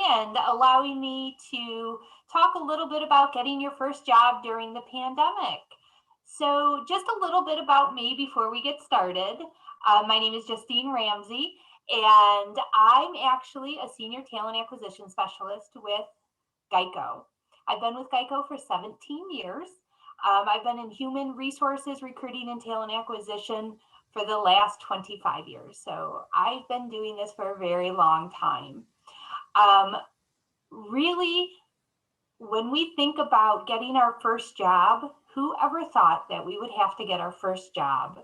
and allowing me to talk a little bit about getting your first job during the pandemic. So just a little bit about me before we get started. My name is Justine Ramsey, and I'm actually a senior talent acquisition specialist with GEICO. I've been with GEICO for 17 years. I've been in human resources, recruiting, and talent acquisition for the last 25 years. So I've been doing this for a very long time. Really, when we think about getting our first job, who ever thought that we would have to get our first job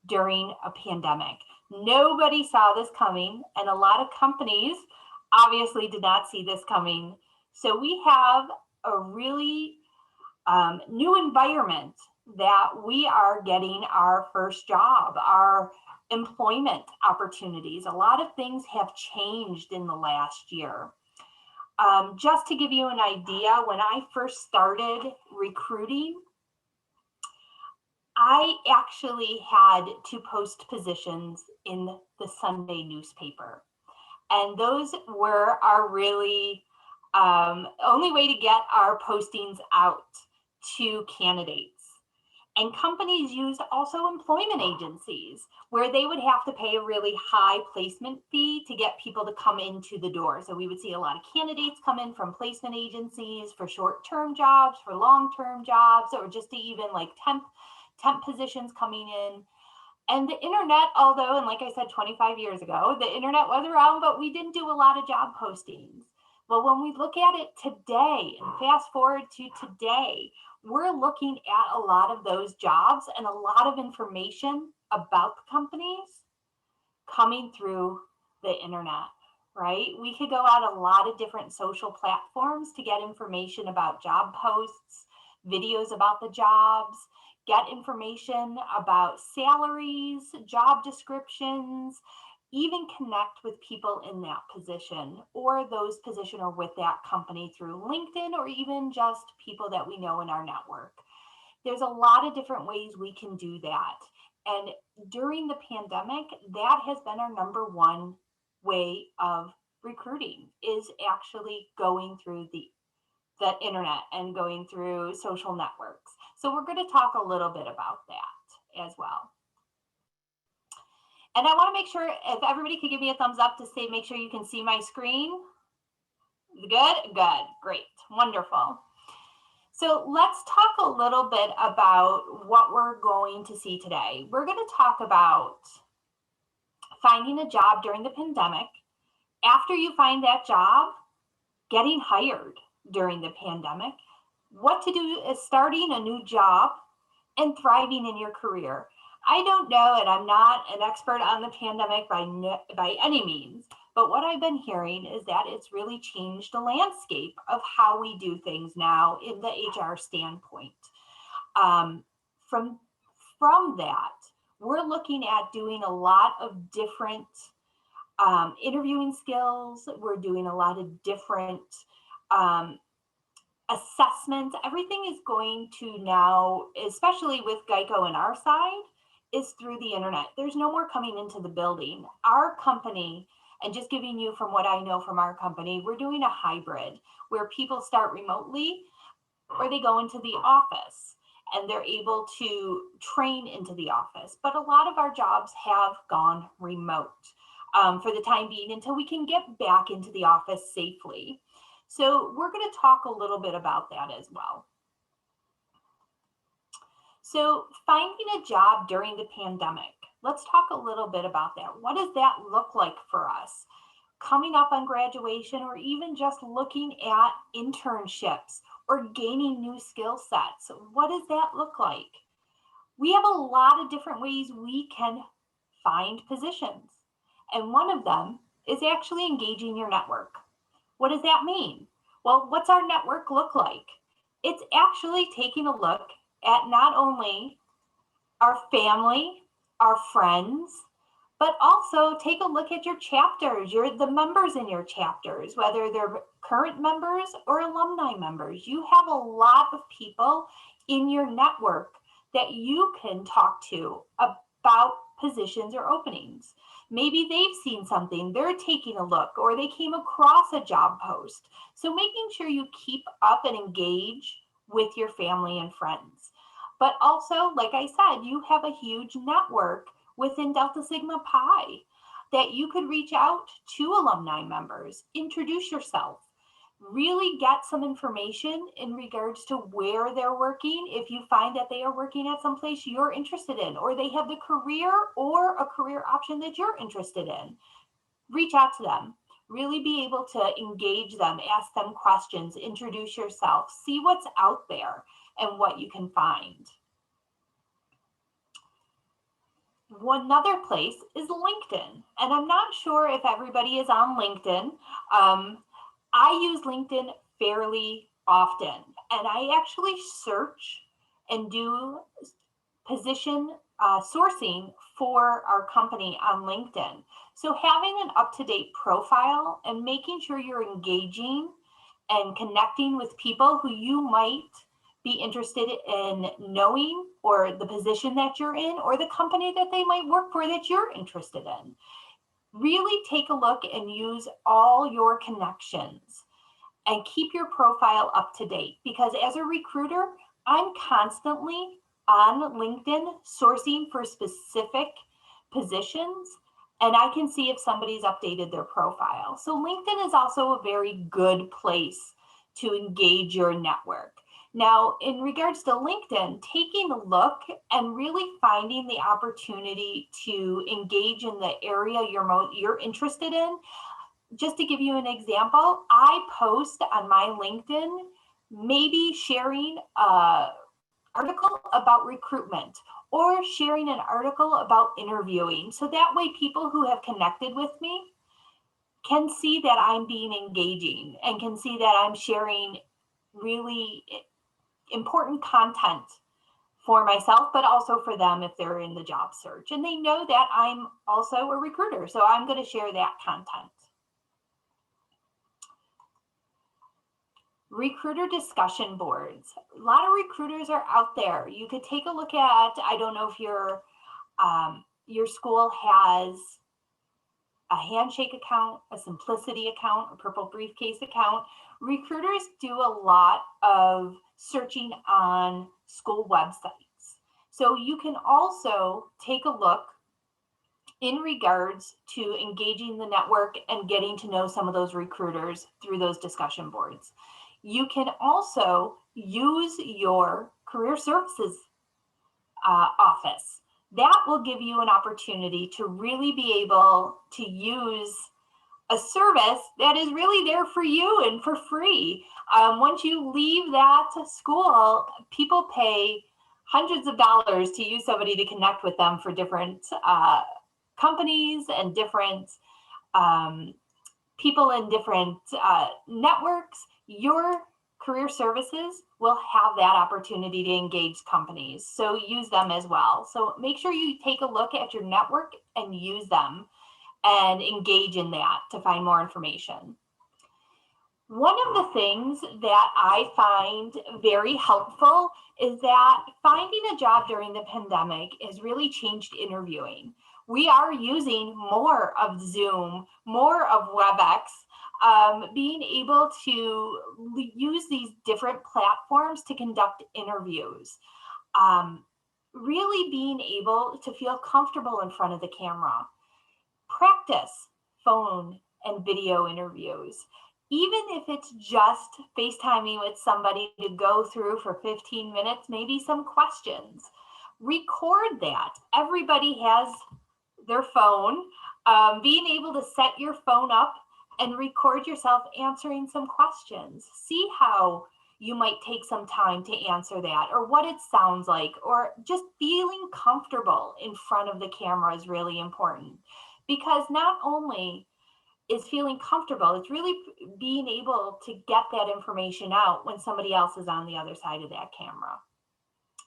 during a pandemic? Nobody saw this coming, and a lot of companies obviously did not see this coming. So we have a really new environment that we are getting our first job, our employment opportunities. A lot of things have changed in the last year. Just to give you an idea, when I first started recruiting, I actually had to post positions in the Sunday newspaper. And those were our really only way to get our postings out to candidates. And companies used also employment agencies where they would have to pay a really high placement fee to get people to come into the door. So we would see a lot of candidates come in from placement agencies for short-term jobs, for long-term jobs, or just to even like temp positions coming in. And the internet, although, and like I said, 25 years ago, the internet was around, but we didn't do a lot of job postings. Well, when we look at it today and fast forward to today, we're looking at a lot of those jobs and a lot of information about the companies coming through the internet, right? We could go out a lot of different social platforms to get information about job posts, videos about the jobs, get information about salaries, job descriptions, even connect with people in that position or those position or with that company through LinkedIn or even just people that we know in our network. There's a lot of different ways we can do that. And during the pandemic, that has been our number one way of recruiting, is actually going through the internet and going through social networks. So we're going to talk a little bit about that as well. And I want to make sure if everybody could give me a thumbs up to say, make sure you can see my screen. Good, good, great, wonderful. So let's talk a little bit about what we're going to see today. We're going to talk about finding a job during the pandemic. After you find that job, getting hired during the pandemic, what to do is starting a new job and thriving in your career. I don't know, and I'm not an expert on the pandemic by any means, but what I've been hearing is that it's really changed the landscape of how we do things now in the HR standpoint. From that, we're looking at doing a lot of different interviewing skills. We're doing a lot of different assessments. Everything is going to now, especially with GEICO on our side, is through the internet. There's no more coming into the building. Our company, and just giving you from what I know from our company, we're doing a hybrid where people start remotely or they go into the office and they're able to train into the office. But a lot of our jobs have gone remote for the time being until we can get back into the office safely. So we're going to talk a little bit about that as well. So finding a job during the pandemic, let's talk a little bit about that. What does that look like for us? Coming up on graduation or even just looking at internships or gaining new skill sets. What does that look like? We have a lot of different ways we can find positions. And one of them is actually engaging your network. What does that mean? Well, what's our network look like? It's actually taking a look at not only our family, our friends, but also take a look at your chapters, the members in your chapters, whether they're current members or alumni members. You have a lot of people in your network that you can talk to about positions or openings. Maybe they've seen something, they're taking a look, or they came across a job post. So making sure you keep up and engage with your family and friends. But also, like I said, you have a huge network within Delta Sigma Pi that you could reach out to alumni members, introduce yourself, really get some information in regards to where they're working. If you find that they are working at some place you're interested in, or they have the career or a career option that you're interested in, reach out to them. Really be able to engage them, ask them questions, introduce yourself, see what's out there and what you can find. One other place is LinkedIn, and I'm not sure if everybody is on LinkedIn. I use LinkedIn fairly often, and I actually search and do position sourcing for our company on LinkedIn. So having an up-to-date profile and making sure you're engaging and connecting with people who you might be interested in knowing, or the position that you're in, or the company that they might work for that you're interested in. Really take a look and use all your connections and keep your profile up to date, because as a recruiter, I'm constantly on LinkedIn sourcing for specific positions, and I can see if somebody's updated their profile. So LinkedIn is also a very good place to engage your network. Now, in regards to LinkedIn, taking a look and really finding the opportunity to engage in the area you're interested in. Just to give you an example, I post on my LinkedIn, maybe sharing an article about recruitment or sharing an article about interviewing. So that way people who have connected with me can see that I'm being engaging and can see that I'm sharing really important content for myself, but also for them if they're in the job search. And they know that I'm also a recruiter, so I'm going to share that content. Recruiter discussion boards. A lot of recruiters are out there. You could take a look at, I don't know if your school has a Handshake account, a Simplicity account, a Purple Briefcase account. Recruiters do a lot of searching on school websites. So you can also take a look in regards to engaging the network and getting to know some of those recruiters through those discussion boards. You can also use your career services office. That will give you an opportunity to really be able to use a service that is really there for you and for free. Once you leave that school, people pay hundreds of dollars to use somebody to connect with them for different companies and different people in different networks. Your career services will have that opportunity to engage companies. So use them as well. So make sure you take a look at your network and use them and engage in that to find more information. One of the things that I find very helpful is that finding a job during the pandemic has really changed interviewing. We are using more of Zoom, more of WebEx, being able to use these different platforms to conduct interviews. Really being able to feel comfortable in front of the camera. Practice phone and video interviews. Even if it's just FaceTiming with somebody to go through for 15 minutes, maybe some questions. Record that. Everybody has their phone. Being able to set your phone up and record yourself answering some questions. See how you might take some time to answer that, or what it sounds like, or just feeling comfortable in front of the camera is really important. Because not only is feeling comfortable, it's really being able to get that information out when somebody else is on the other side of that camera.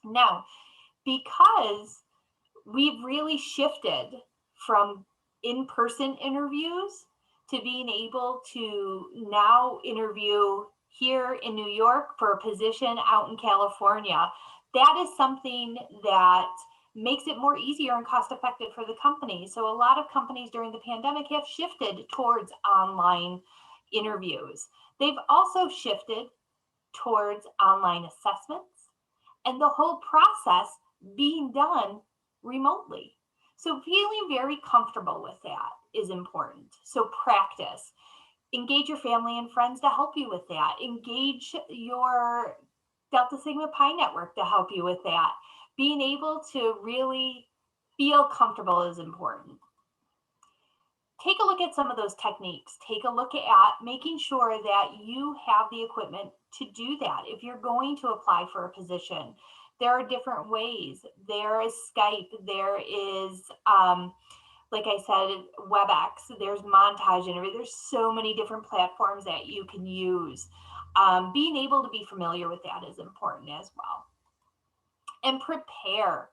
Now, because we've really shifted from in-person interviews to being able to now interview here in New York for a position out in California, that is something that makes it more easier and cost effective for the company. So a lot of companies during the pandemic have shifted towards online interviews. They've also shifted towards online assessments and the whole process being done remotely. So feeling very comfortable with that is important. So practice. Engage your family and friends to help you with that. Engage your Delta Sigma Pi network to help you with that. Being able to really feel comfortable is important. Take a look at some of those techniques. Take a look at making sure that you have the equipment to do that. If you're going to apply for a position, there are different ways. There is Skype, there is, like I said, WebEx, there's Montage Interview. There's so many different platforms that you can use. Being able to be familiar with that is important as well. And prepare.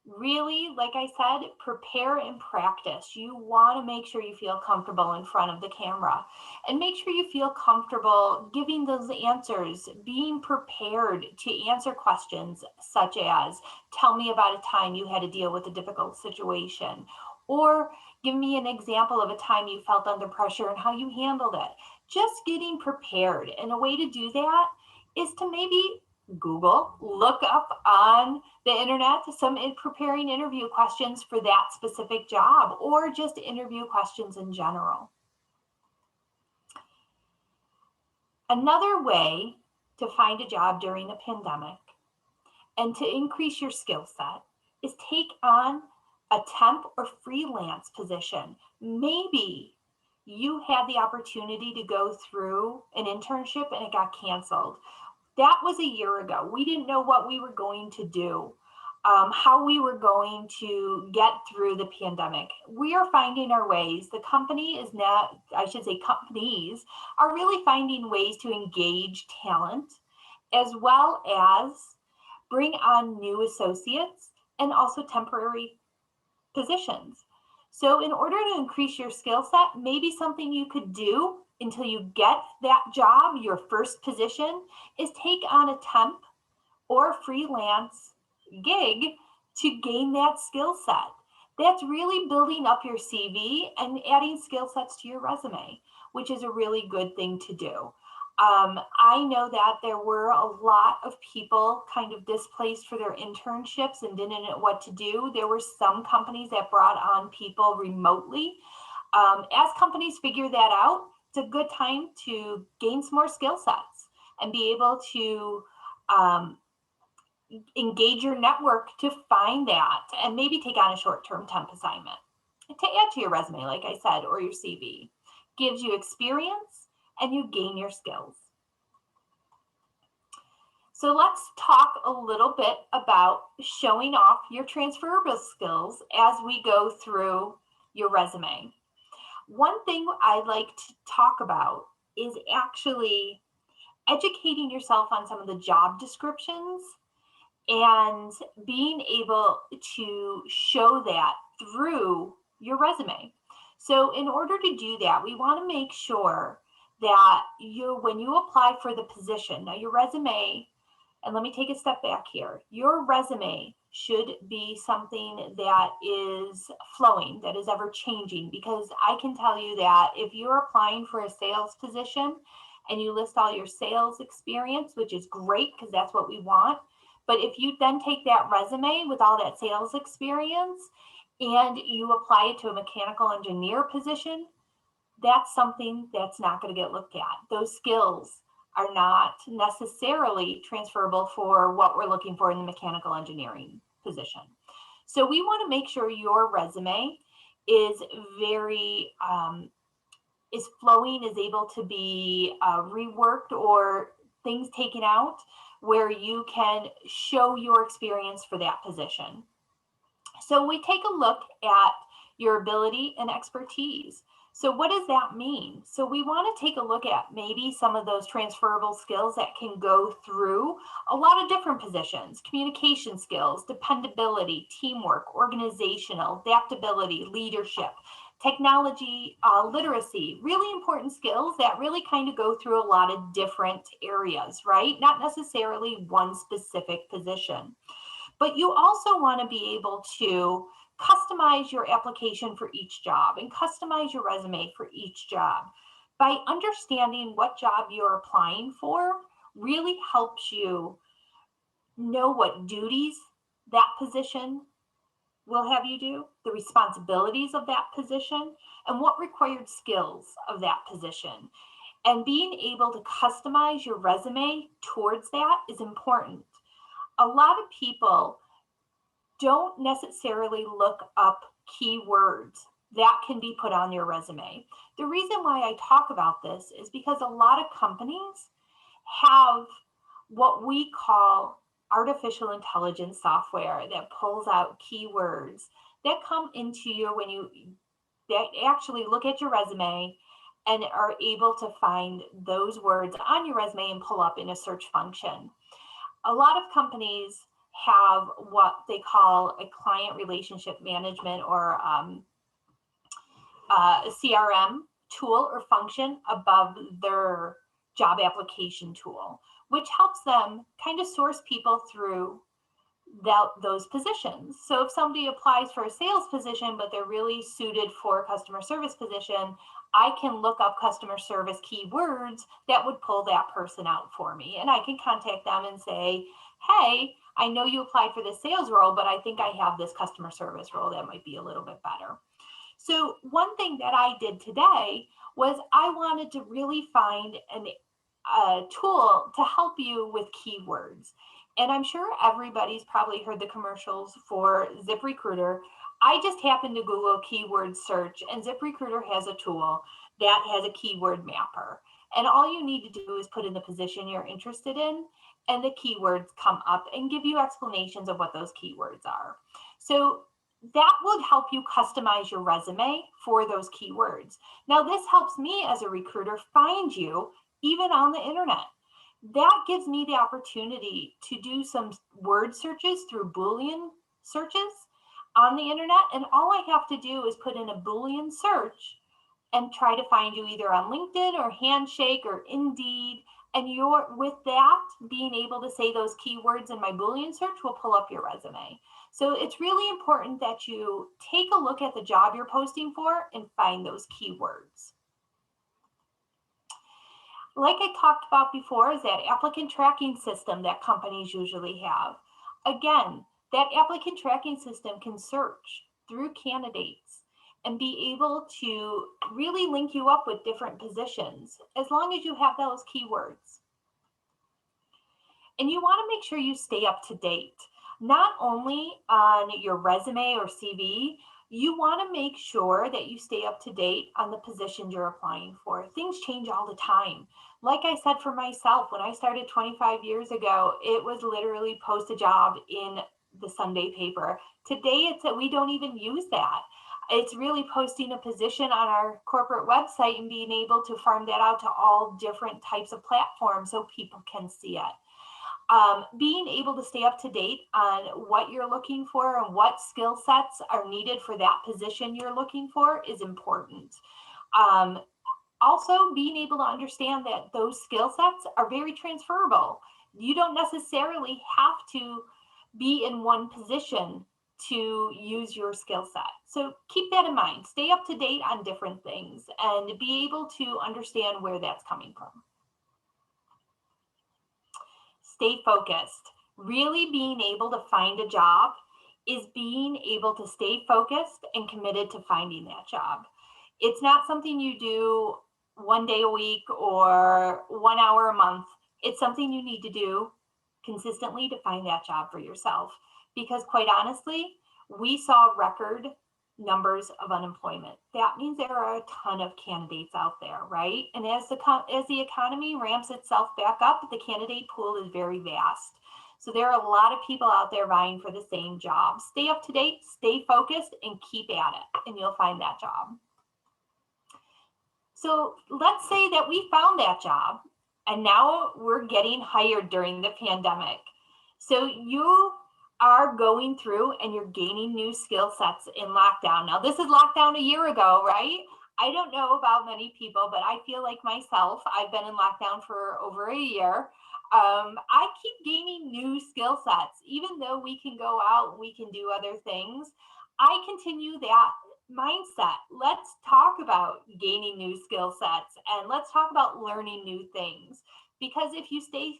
Really, like I said, prepare and practice. You want to make sure you feel comfortable in front of the camera and make sure you feel comfortable giving those answers, being prepared to answer questions such as, tell me about a time you had to deal with a difficult situation, or give me an example of a time you felt under pressure and how you handled it. Just getting prepared. And a way to do that is to maybe Google, look up on the internet some preparing interview questions for that specific job, or just interview questions in general. Another way to find a job during a pandemic and to increase your skill set is take on a temp or freelance position. Maybe you had the opportunity to go through an internship and it got canceled. That was a year ago. We didn't know what we were going to do, how we were going to get through the pandemic. We are finding our ways. The company is now, I should say companies are really finding ways to engage talent as well as bring on new associates and also temporary positions. So in order to increase your skill set, maybe something you could do until you get that job, your first position, is take on a temp or freelance gig to gain that skill set. That's really building up your CV and adding skill sets to your resume, which is a really good thing to do. I know that there were a lot of people kind of displaced for their internships and didn't know what to do. There were some companies that brought on people remotely. As companies figure that out, it's a good time to gain some more skill sets and be able to engage your network to find that and maybe take on a short-term temp assignment to add to your resume, like I said, or your CV. Gives you experience and you gain your skills. So let's talk a little bit about showing off your transferable skills as we go through your resume. One thing I'd like to talk about is actually educating yourself on some of the job descriptions and being able to show that through your resume. So in order to do that, we want to make sure that when you apply for the position, now your resume, and let me take a step back here, your resume should be something that is flowing, that is ever changing, because I can tell you that if you're applying for a sales position and you list all your sales experience, which is great because that's what we want, but if you then take that resume with all that sales experience and you apply it to a mechanical engineer position, that's something that's not going to get looked at. Those skills are not necessarily transferable for what we're looking for in the mechanical engineering position. So we want to make sure your resume is very, is flowing, is able to be reworked or things taken out where you can show your experience for that position. So we take a look at your ability and expertise. So what does that mean? So we want to take a look at maybe some of those transferable skills that can go through a lot of different positions: communication skills, dependability, teamwork, organizational, adaptability, leadership, technology, literacy, really important skills that really kind of go through a lot of different areas, right? Not necessarily one specific position. But you also want to be able to customize your application for each job and customize your resume for each job. By understanding what job you're applying for really helps you know what duties that position will have you do, the responsibilities of that position, and what required skills of that position. And being able to customize your resume towards that is important. A lot of people don't necessarily look up keywords that can be put on your resume. The reason why I talk about this is because a lot of companies have what we call artificial intelligence software that pulls out keywords that come into you when you that actually look at your resume and are able to find those words on your resume and pull up in a search function. A lot of companies have what they call a client relationship management or a CRM tool or function above their job application tool, which helps them kind of source people through those positions. So if somebody applies for a sales position, but they're really suited for a customer service position, I can look up customer service keywords that would pull that person out for me. And I can contact them and say, hey, I know you applied for this sales role, but I think I have this customer service role that might be a little bit better. So one thing that I did today was I wanted to really find a tool to help you with keywords. And I'm sure everybody's probably heard the commercials for ZipRecruiter. I just happened to Google keyword search, and ZipRecruiter has a tool that has a keyword mapper. And all you need to do is put in the position you're interested in, and the keywords come up and give you explanations of what those keywords are. So that will help you customize your resume for those keywords. Now, this helps me as a recruiter find you even on the internet. That gives me the opportunity to do some word searches through Boolean searches on the internet. And all I have to do is put in a Boolean search and try to find you either on LinkedIn or Handshake or Indeed. And with that, being able to say those keywords in my Boolean search will pull up your resume. So it's really important that you take a look at the job you're posting for and find those keywords. Like I talked about before, is that applicant tracking system that companies usually have. Again, that applicant tracking system can search through candidates and be able to really link you up with different positions as long as you have those keywords. And you want to make sure you stay up to date, not only on your resume or CV. You want to make sure that you stay up to date on the positions you're applying for. Things change all the time. Like I said for myself, when I started 25 years ago, it was literally post a job in the Sunday paper. Today, it's that we don't even use that. It's really posting a position on our corporate website and being able to farm that out to all different types of platforms so people can see it. Being able to stay up to date on what you're looking for and what skill sets are needed for that position you're looking for is important. Also, being able to understand that those skill sets are very transferable. You don't necessarily have to be in one position to use your skill set. So keep that in mind. Stay up to date on different things and be able to understand where that's coming from. Stay focused. Really being able to find a job is being able to stay focused and committed to finding that job. It's not something you do one day a week or 1 hour a month. It's something you need to do consistently to find that job for yourself. Because quite honestly, we saw record numbers of unemployment. That means there are a ton of candidates out there, right? And as the economy ramps itself back up, the candidate pool is very vast. So there are a lot of people out there vying for the same job. Stay up to date, stay focused, and keep at it, and you'll find that job. So let's say that we found that job, and now we're getting hired during the pandemic. So you are going through and you're gaining new skill sets in lockdown. Now, this is lockdown a year ago, right? I don't know about many people, but I feel like myself, I've been in lockdown for over a year. I keep gaining new skill sets, even though we can go out and we can do other things. I continue that mindset. Let's talk about gaining new skill sets and let's talk about learning new things. Because if you stay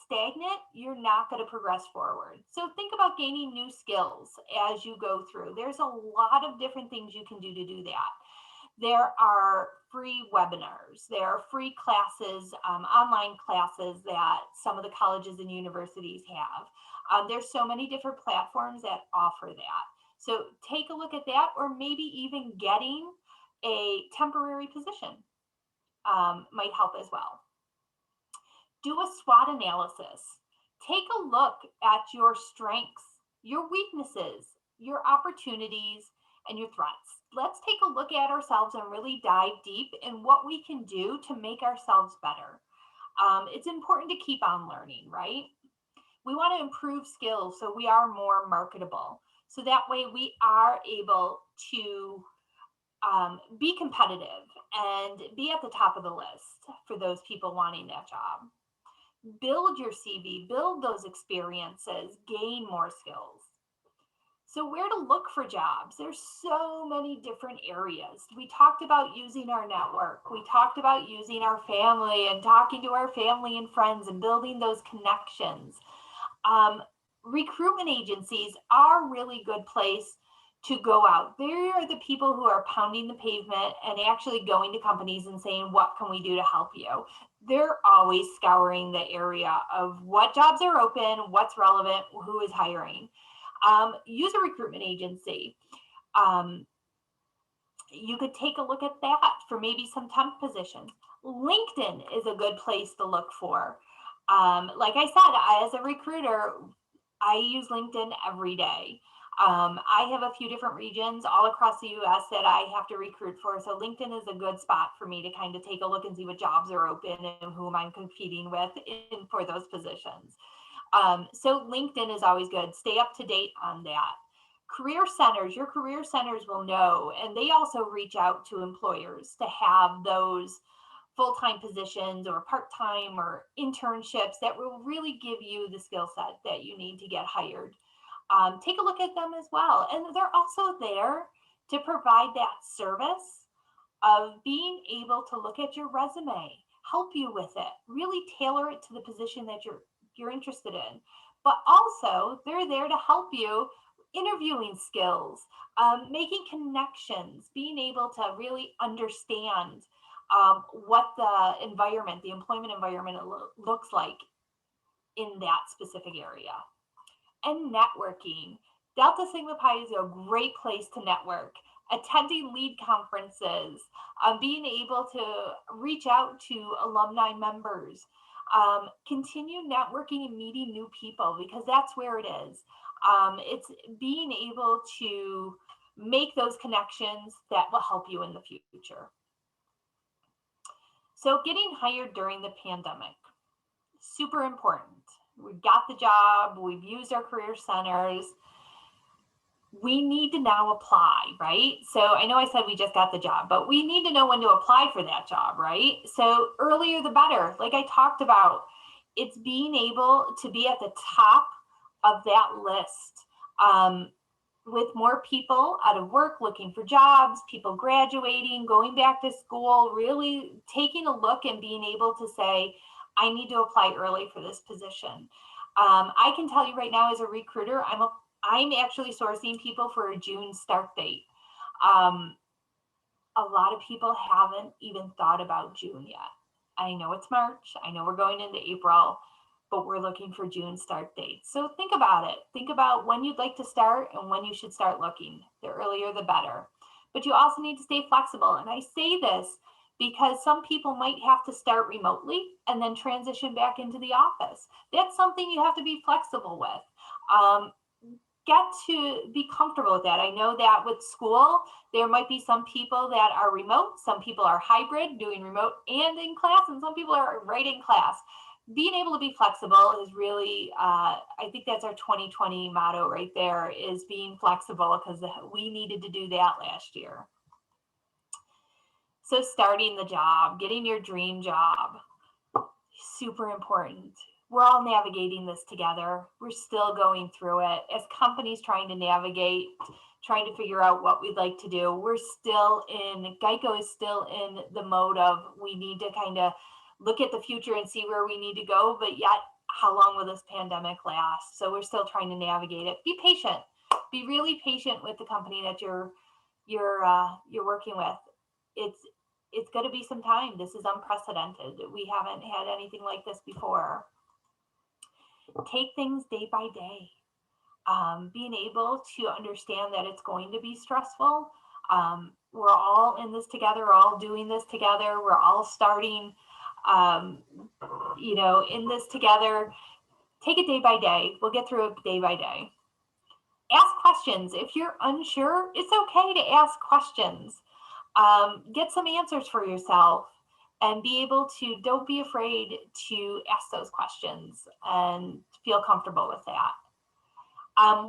stagnant, you're not going to progress forward. So think about gaining new skills as you go through. There's a lot of different things you can do to do that. There are free webinars, there are free classes, online classes that some of the colleges and universities have. There's so many different platforms that offer that. So take a look at that, or maybe even getting a temporary position might help as well. Do a SWOT analysis. Take a look at your strengths, your weaknesses, your opportunities, and your threats. Let's take a look at ourselves and really dive deep in what we can do to make ourselves better. It's important to keep on learning, right? We want to improve skills so we are more marketable. So that way we are able to be competitive and be at the top of the list for those people wanting that job. Build your CV, build those experiences, gain more skills. So where to look for jobs? There's so many different areas. We talked about using our network. We talked about using our family and talking to our family and friends and building those connections. Recruitment agencies are a really good place to go out. They are the people who are pounding the pavement and actually going to companies and saying, what can we do to help you? They're always scouring the area of what jobs are open, what's relevant, who is hiring. Use a recruitment agency. You could take a look at that for maybe some temp positions. LinkedIn is a good place to look for. Like I said, as a recruiter, I use LinkedIn every day. I have a few different regions all across the US that I have to recruit for. So LinkedIn is a good spot for me to kind of take a look and see what jobs are open and whom I'm competing with for those positions. So LinkedIn is always good. Stay up to date on that. Career centers, your career centers will know, and they also reach out to employers to have those full-time positions or part-time or internships that will really give you the skill set that you need to get hired. Take a look at them as well. And they're also there to provide that service of being able to look at your resume, help you with it, really tailor it to the position that you're interested in. But also they're there to help you interviewing skills, making connections, being able to really understand what the environment, the employment environment looks like in that specific area. And networking. Delta Sigma Pi is a great place to network. Attending lead conferences, being able to reach out to alumni members, continue networking and meeting new people, because that's where it is. It's being able to make those connections that will help you in the future. So getting hired during the pandemic, super important. We've got the job, we've used our career centers. We need to now apply, right? So I know I said we just got the job, but we need to know when to apply for that job, right? So earlier the better. Like I talked about, it's being able to be at the top of that list. With more people out of work looking for jobs, people graduating, going back to school, really taking a look and being able to say, I need to apply early for this position. I can tell you right now as a recruiter, I'm actually sourcing people for a June start date. A lot of people haven't even thought about June yet. I know it's March, I know we're going into April, but we're looking for June start dates. So think about it. Think about when you'd like to start and when you should start looking. The earlier, the better. But you also need to stay flexible. And I say this because some people might have to start remotely and then transition back into the office. That's something you have to be flexible with. Get to be comfortable with that. I know that with school, there might be some people that are remote, some people are hybrid, doing remote and in class, and some people are right in class. Being able to be flexible is really, I think that's our 2020 motto right there, is being flexible, because we needed to do that last year. So starting the job, getting your dream job, super important. We're all navigating this together. We're still going through it. As companies trying to navigate, trying to figure out what we'd like to do, GEICO is still in the mode of we need to kind of look at the future and see where we need to go, but yet how long will this pandemic last? So we're still trying to navigate it. Be patient. Be really patient with the company that you're working with. It's going to be some time. This is unprecedented. We haven't had anything like this before. Take things day by day. Being able to understand that it's going to be stressful. We're all in this together. We're all doing this together. We're all starting, in this together. Take it day by day. We'll get through it day by day. Ask questions. If you're unsure, it's okay to ask questions. Get some answers for yourself and don't be afraid to ask those questions and feel comfortable with that.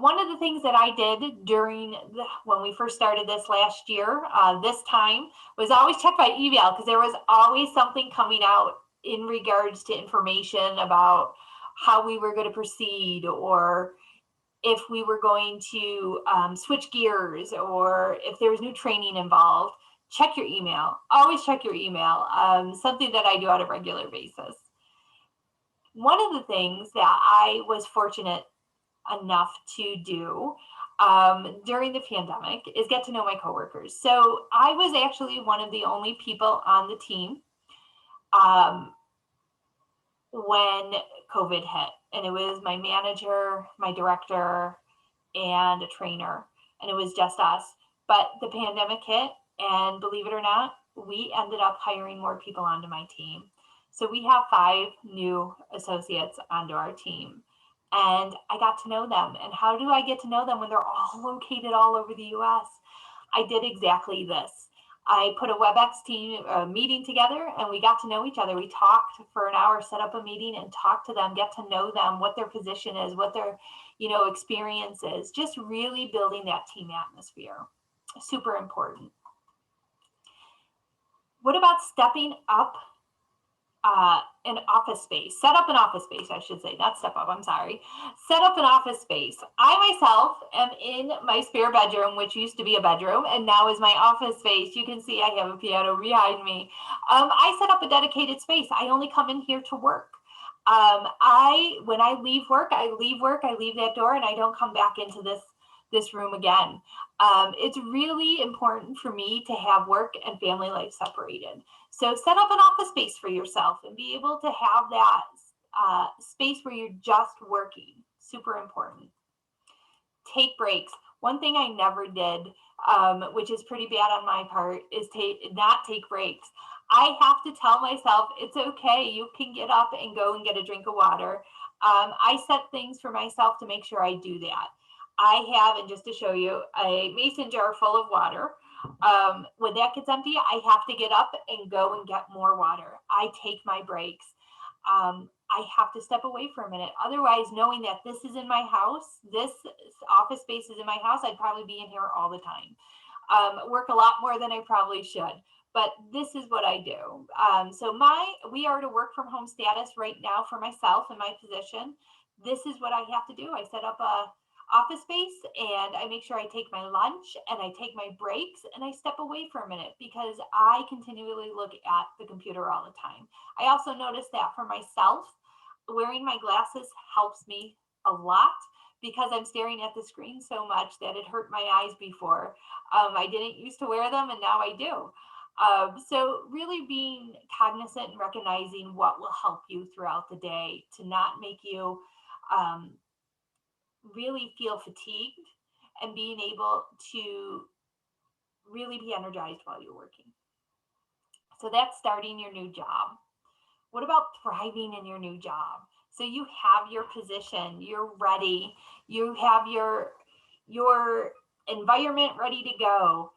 One of the things that I did when we first started this last year, this time, was always check my email, because there was always something coming out in regards to information about how we were going to proceed, or if we were going to switch gears, or if there was new training involved. Check your email. Always check your email. Something that I do on a regular basis. One of the things that I was fortunate enough to do during the pandemic is get to know my coworkers. So I was actually one of the only people on the team when COVID hit, and it was my manager, my director, and a trainer, and it was just us. But the pandemic hit, and believe it or not, we ended up hiring more people onto my team. So we have 5 new associates onto our team. And I got to know them. And how do I get to know them when they're all located all over the US? I did exactly this. I put a WebEx meeting together, and we got to know each other. We talked for an hour, set up a meeting, and talked to them, get to know them, what their position is, what their experience is. Just really building that team atmosphere. Super important. What about stepping up an office space? Set up an office space, I should say, not step up, I'm sorry. Set up an office space. I myself am in my spare bedroom, which used to be a bedroom and now is my office space. You can see I have a piano behind me. I set up a dedicated space. I only come in here to work. When I leave work, I leave that door, and I don't come back into this room again. It's really important for me to have work and family life separated. So set up an office space for yourself and be able to have that space where you're just working. Super important. Take breaks. One thing I never did, which is pretty bad on my part, is not take breaks. I have to tell myself, it's okay, you can get up and go and get a drink of water. I set things for myself to make sure I do that. I have, and just to show you, a mason jar full of water. When that gets empty, I have to get up and go and get more water. I take my breaks. I have to step away for a minute. Otherwise, knowing that this is in my house, this office space is in my house, I'd probably be in here all the time. Work a lot more than I probably should, but this is what I do. So we are at a work from home status right now for myself and my position. This is what I have to do. I set up a office space, and I make sure I take my lunch and I take my breaks and I step away for a minute, because I continually look at the computer all the time. I also noticed that for myself, wearing my glasses helps me a lot, because I'm staring at the screen so much that it hurt my eyes before. I didn't used to wear them, and now I do. So really being cognizant and recognizing what will help you throughout the day to not make you really feel fatigued, and being able to really be energized while you're working. So that's starting your new job. What about thriving in your new job? So you have your position, you're ready, you have your environment ready to go.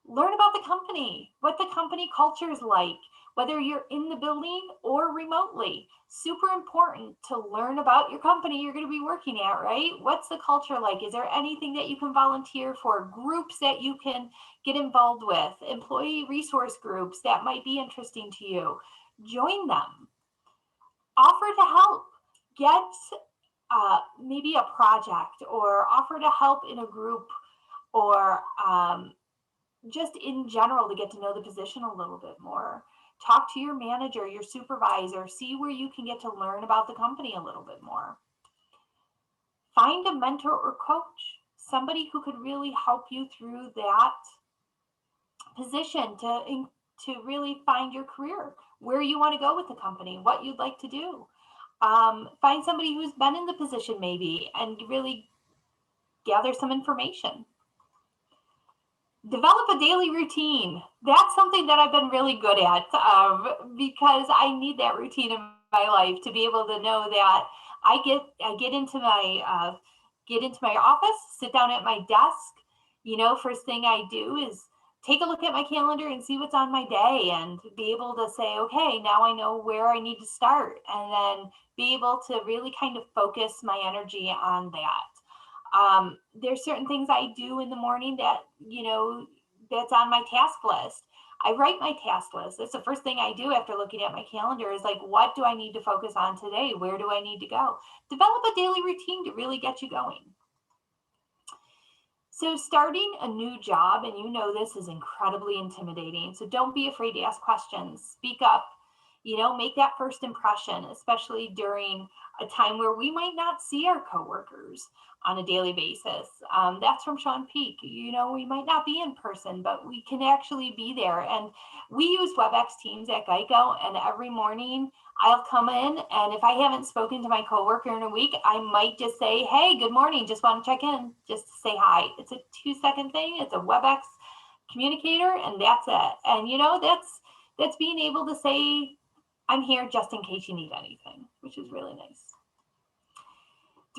Learn about the company, what the company culture is like, whether you're in the building or remotely. Super important to learn about your company you're going to be working at, right? What's the culture like? Is there anything that you can volunteer for? Groups that you can get involved with? Employee resource groups that might be interesting to you? Join them. Offer to help. Get maybe a project, or offer to help in a group, or just in general to get to know the position a little bit more. Talk to your manager, your supervisor, see where you can get to learn about the company a little bit more. Find a mentor or coach, somebody who could really help you through that position to really find your career, where you want to go with the company, what you'd like to do. Find somebody who's been in the position maybe and really gather some information. Develop a daily routine. That's something that I've been really good at because I need that routine in my life to be able to know that I get into my office, sit down at my desk. First thing I do is take a look at my calendar and see what's on my day, and be able to say, okay, now I know where I need to start, and then be able to really kind of focus my energy on that. There's certain things I do in the morning that, that's on my task list. I write my task list. That's the first thing I do after looking at my calendar, is like, what do I need to focus on today? Where do I need to go? Develop a daily routine to really get you going. So starting a new job, and this is incredibly intimidating. So don't be afraid to ask questions. Speak up. Make that first impression, especially during a time where we might not see our coworkers on a daily basis. That's from Sean Peak. We might not be in person, but we can actually be there. And we use WebEx Teams at GEICO, and every morning I'll come in, and if I haven't spoken to my coworker in a week, I might just say, hey, good morning, just want to check in, just to say hi. It's a 2-second thing. It's a WebEx communicator, and that's it. And that's being able to say, I'm here just in case you need anything, which is really nice.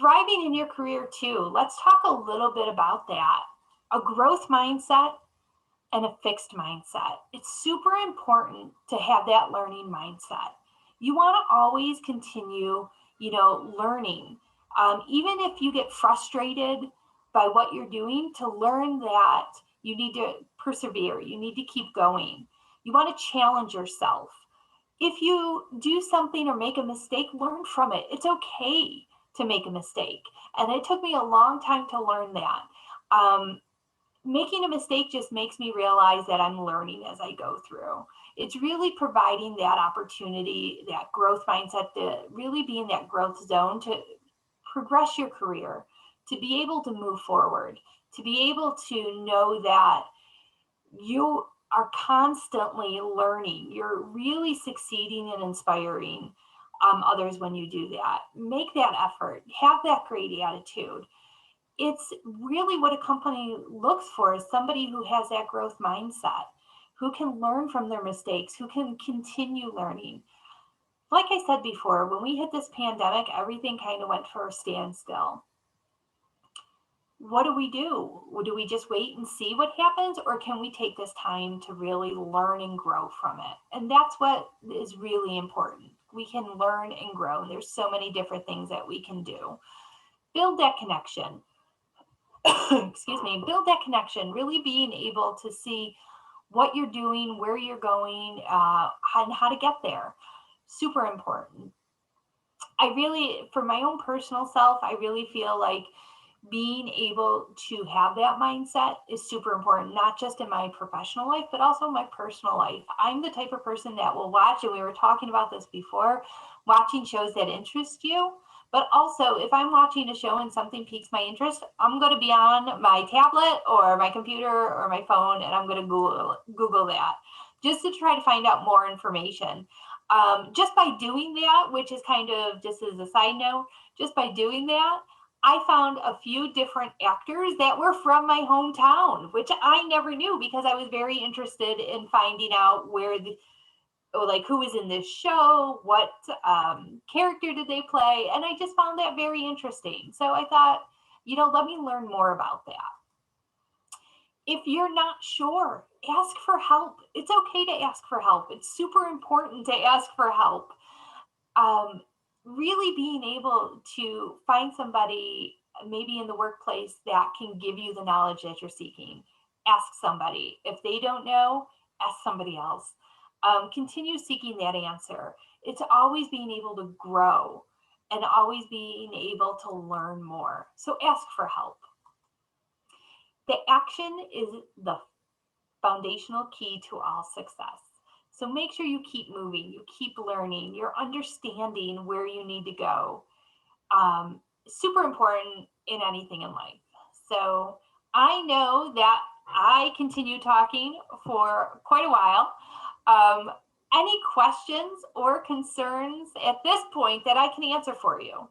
Thriving in your career too. Let's talk a little bit about that. A growth mindset and a fixed mindset. It's super important to have that learning mindset. You want to always continue, learning. Even if you get frustrated by what you're doing, to learn that you need to persevere. You need to keep going. You want to challenge yourself. If you do something or make a mistake, learn from it. It's okay to make a mistake. And it took me a long time to learn that. Making a mistake just makes me realize that I'm learning as I go through. It's really providing that opportunity, that growth mindset, to really be in that growth zone, to progress your career, to be able to move forward, to be able to know that you are constantly learning. You're really succeeding and inspiring others when you do that. Make that effort. Have that great attitude. It's really what a company looks for, is somebody who has that growth mindset, who can learn from their mistakes, who can continue learning. Like I said before, when we hit this pandemic, everything kind of went for a standstill. What do? Do we just wait and see what happens, or can we take this time to really learn and grow from it? And that's what is really important. We can learn and grow. There's so many different things that we can do. Build that connection. Excuse me. Build that connection, really being able to see what you're doing, where you're going, and how to get there. Super important. For my own personal self, I really feel like being able to have that mindset is super important, not just in my professional life, but also my personal life. I'm the type of person that will watch, and we were talking about this before, watching shows that interest you. But also, if I'm watching a show and something piques my interest, I'm going to be on my tablet or my computer or my phone, and I'm going to Google that just to try to find out more information. Just by doing that, which is kind of just as a side note, just by doing that, I found a few different actors that were from my hometown, which I never knew, because I was very interested in finding out who was in this show, what character did they play, and I just found that very interesting. So I thought, let me learn more about that. If you're not sure, ask for help. It's okay to ask for help. It's super important to ask for help. Really being able to find somebody maybe in the workplace that can give you the knowledge that you're seeking. Ask somebody. If they don't know, ask somebody else. Continue seeking that answer. It's always being able to grow and always being able to learn more. So ask for help. The action is the foundational key to all success. So make sure you keep moving, you keep learning, you're understanding where you need to go. Super important in anything in life. So I know that I continue talking for quite a while. Any questions or concerns at this point that I can answer for you?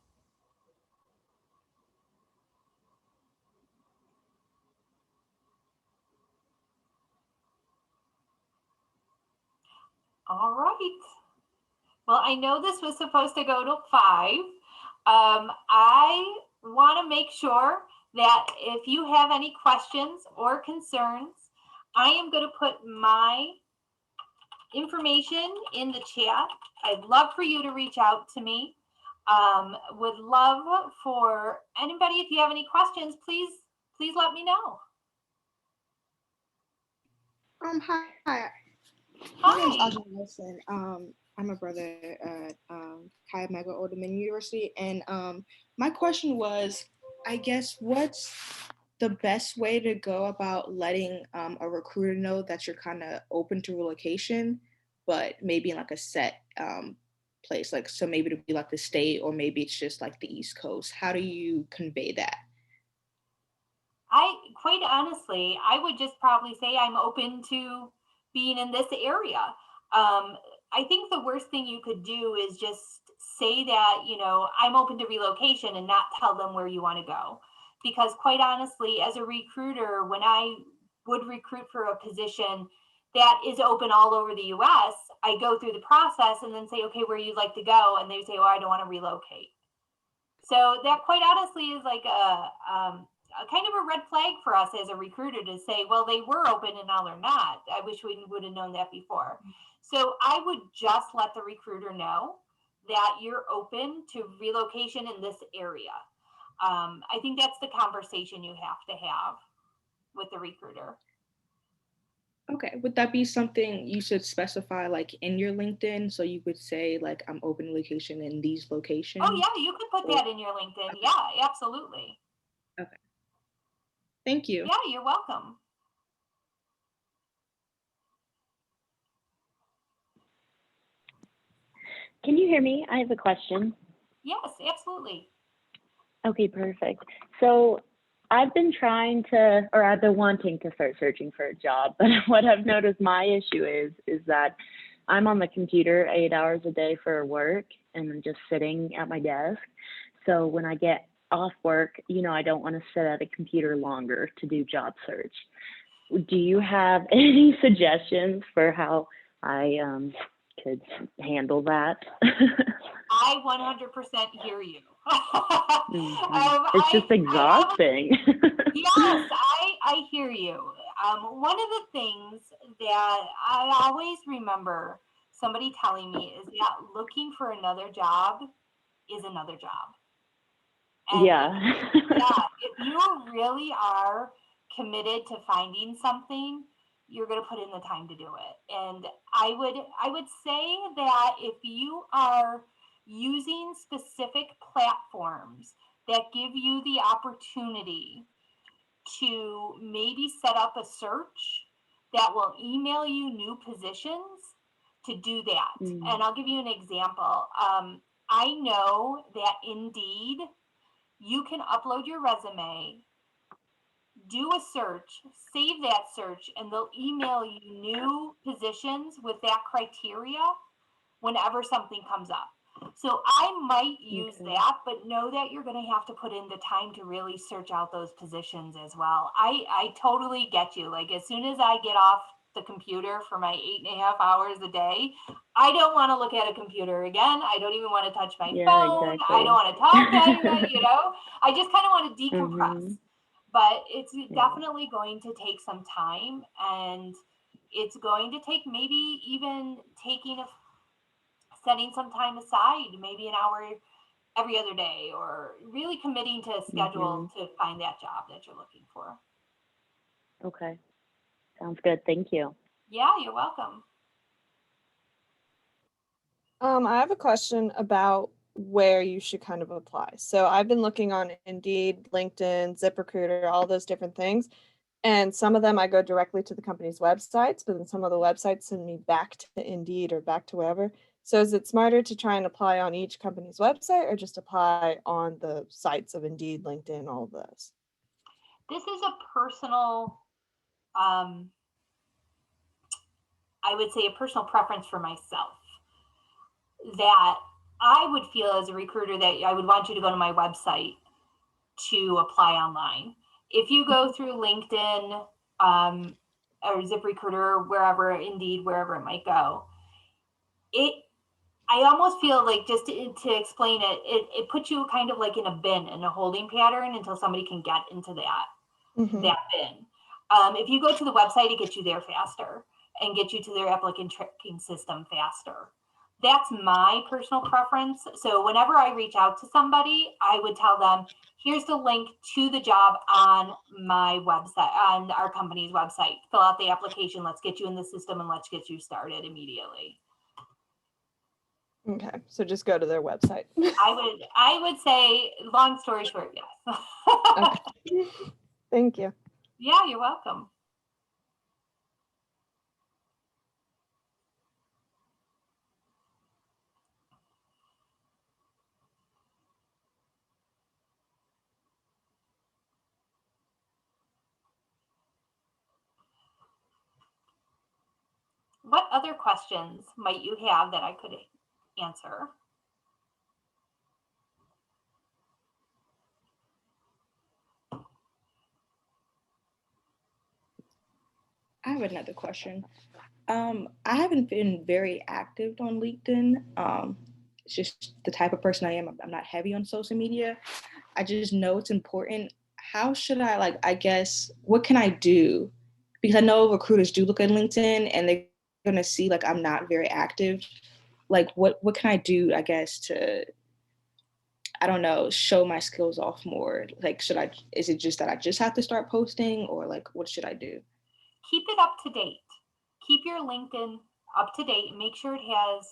All right. Well, I know this was supposed to go to 5. I want to make sure that if you have any questions or concerns, I am going to put my information in the chat. I'd love for you to reach out to me. Would love for anybody, if you have any questions, please let me know. Hi. Hi. My name is Ajay Wilson. I'm a brother at Chi Mega Old Dominion University, and my question was, I guess, what's the best way to go about letting a recruiter know that you're kind of open to relocation, but maybe in like a set place, like so maybe to be like the state, or maybe it's just like the East Coast. How do you convey that? Quite honestly, I would just probably say I'm open to being in this area. I think the worst thing you could do is just say that, I'm open to relocation and not tell them where you want to go. Because quite honestly, as a recruiter, when I would recruit for a position that is open all over the US, I go through the process and then say, okay, where you'd like to go? And they say, oh, I don't want to relocate. So that quite honestly is like a kind of a red flag for us as a recruiter to say, well, they were open and now they're not. I wish we would have known that before. So I would just let the recruiter know that you're open to relocation in this area. I think that's the conversation you have to have with the recruiter. Okay, would that be something you should specify like in your LinkedIn? So you could say like I'm open to location in these locations? Oh yeah, you could put that in your LinkedIn. Okay. Yeah, absolutely. Okay. Thank you. Yeah, you're welcome. Can you hear me? I have a question. Yes, absolutely. Okay, perfect. So I've been wanting to start searching for a job, but what I've noticed my issue is that I'm on the computer 8 hours a day for work and I'm just sitting at my desk. So when I get off work, I don't want to sit at a computer longer to do job search. Do you have any suggestions for how I could handle that? I 100% hear you. It's just exhausting. Yes, I hear you. One of the things that I always remember somebody telling me is that looking for another job is another job. And yeah. If you really are committed to finding something, you're going to put in the time to do it. And I would say that if you are using specific platforms that give you the opportunity to maybe set up a search that will email you new positions, to do that. And I'll give you an example. I know that Indeed, you can upload your resume, do a search, save that search, and they'll email you new positions with that criteria whenever something comes up. So I might use that, but know that you're going to have to put in the time to really search out those positions as well. I totally get you. Like as soon as I get off the computer for my 8.5 hours a day, I don't want to look at a computer again. I don't even want to touch my phone. Exactly. I don't want to talk to anybody, I just kind of want to decompress. but it's definitely going to take some time, and it's going to take maybe even setting some time aside, maybe an hour every other day, or really committing to a schedule to find that job that you're looking for. Okay. Sounds good. Thank you. Yeah, you're welcome. I have a question about where you should kind of apply. So I've been looking on Indeed, LinkedIn, ZipRecruiter, all those different things. And some of them I go directly to the company's websites, but then some of the websites send me back to Indeed or back to wherever. So is it smarter to try and apply on each company's website or just apply on the sites of Indeed, LinkedIn, all of those? This is a personal, I would say a personal preference for myself, that I would feel as a recruiter that I would want you to go to my website to apply online. If you go through LinkedIn or ZipRecruiter, wherever, Indeed, wherever it might go, I almost feel like, just to explain it, it puts you kind of like in a bin, in a holding pattern until somebody can get into that bin. If you go to the website, it gets you there faster and get you to their applicant tracking system faster. That's my personal preference. So whenever I reach out to somebody, I would tell them, here's the link to the job on my website, on our company's website. Fill out the application. Let's get you in the system and let's get you started immediately. Okay, so just go to their website. I would say, long story short, yes. Okay. Thank you. Yeah, you're welcome. What other questions might you have that I could answer? I have another question. I haven't been very active on LinkedIn. It's just the type of person I am. I'm not heavy on social media. I just know it's important. How should I, I guess, what can I do? Because I know recruiters do look at LinkedIn and they're going to see I'm not very active. What can I do, I guess, to, I don't know, show my skills off more? Is it just that I just have to start posting, or what should I do? Keep it up to date. Keep your LinkedIn up to date. Make sure it has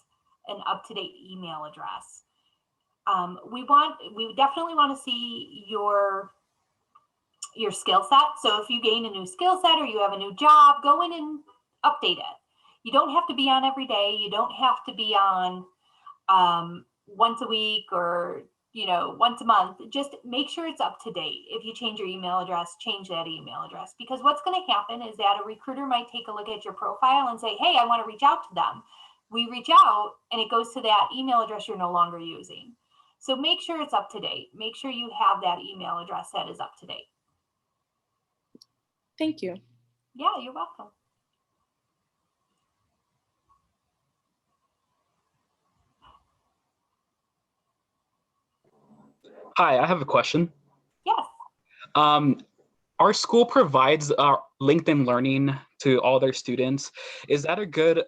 an up-to-date email address. We definitely want to see your skill set. So if you gain a new skill set or you have a new job, go in and update it. You don't have to be on every day. You don't have to be on once a week or once a month. Just make sure it's up to date. If you change your email address, change that email address, because what's going to happen is that a recruiter might take a look at your profile and say, hey, I want to reach out to them. We reach out and it goes to that email address you're no longer using. So make sure it's up to date. Make sure you have that email address that is up to date. Thank you. Yeah, you're welcome. Hi, I have a question. Yes. Our school provides LinkedIn Learning to all their students. Is that a good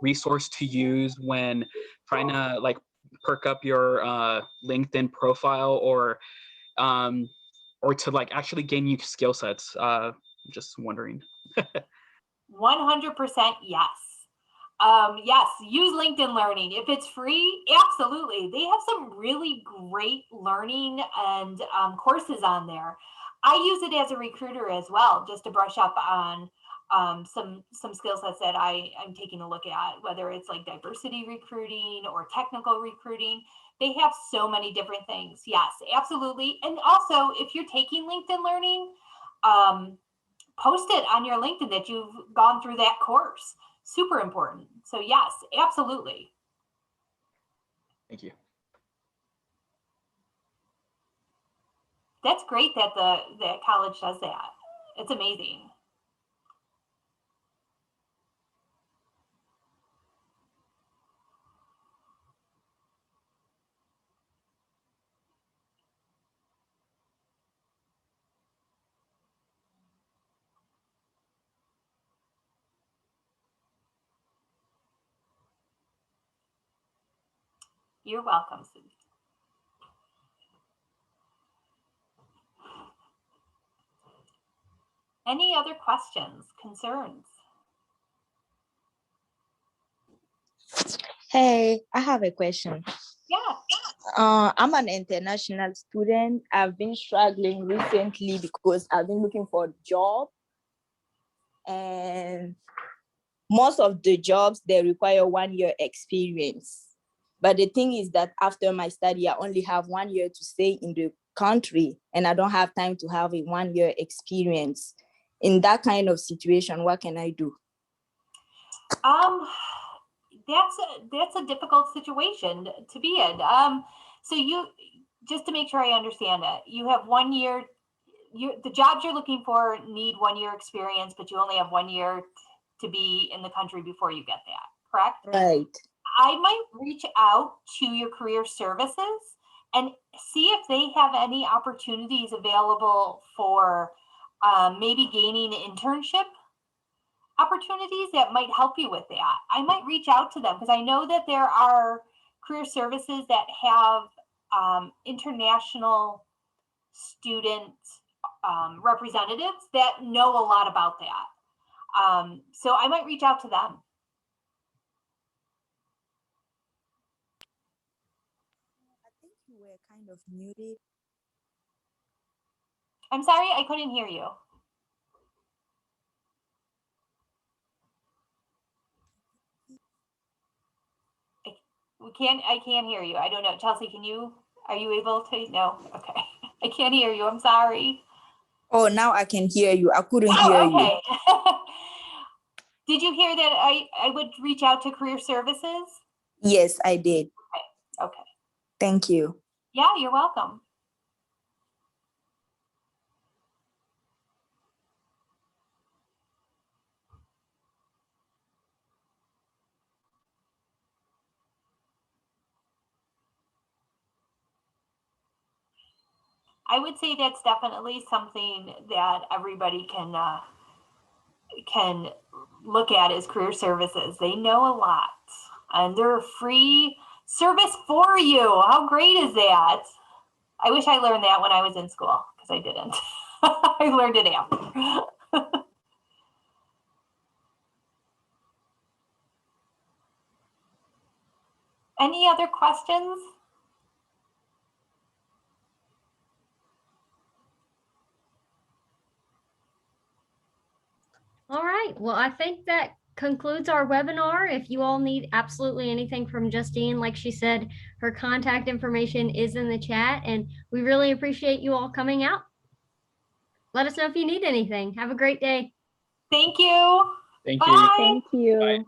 resource to use when trying to perk up your LinkedIn profile, or to actually gain new skill sets? Just wondering. 100% yes. Yes, use LinkedIn Learning. If it's free, absolutely. They have some really great learning and courses on there. I use it as a recruiter as well, just to brush up on some skill sets that I'm taking a look at, whether it's like diversity recruiting or technical recruiting. They have so many different things. Yes, absolutely. And also, if you're taking LinkedIn Learning, post it on your LinkedIn that you've gone through that course. Super important. So yes, absolutely. Thank you. That's great that the college does that. It's amazing. You're welcome, Susie. Any other questions, concerns? Hey, I have a question. Yeah. I'm an international student. I've been struggling recently because I've been looking for a job, and most of the jobs, they require 1 year experience. But the thing is that after my study, I only have 1 year to stay in the country, and I don't have time to have a 1 year experience. In that kind of situation, what can I do? That's a difficult situation to be in. So you, just to make sure I understand it, you have 1 year. The jobs you're looking for need 1 year experience, but you only have 1 year to be in the country before you get that. Correct? Right. I might reach out to your career services and see if they have any opportunities available for maybe gaining internship opportunities that might help you with that. I might reach out to them because I know that there are career services that have international student representatives that know a lot about that. So I might reach out to them. I think you were kind of muted. I'm sorry, I couldn't hear you. I can't hear you. I don't know. Chelsea, are you able to? No, okay. I can't hear you. I'm sorry. Oh, now I can hear you. I couldn't hear you. Okay. Did you hear that I would reach out to career services? Yes, I did. Okay. Thank you. Yeah, you're welcome. I would say that's definitely something that everybody can look at as career services. They know a lot and they're a free service for you. How great is that? I wish I learned that when I was in school because I didn't. I learned it after. Any other questions? All right. Well, I think that concludes our webinar. If you all need absolutely anything from Justine, like she said, her contact information is in the chat, and we really appreciate you all coming out. Let us know if you need anything. Have a great day. Thank you. Thank Bye. you. Thank you. Bye.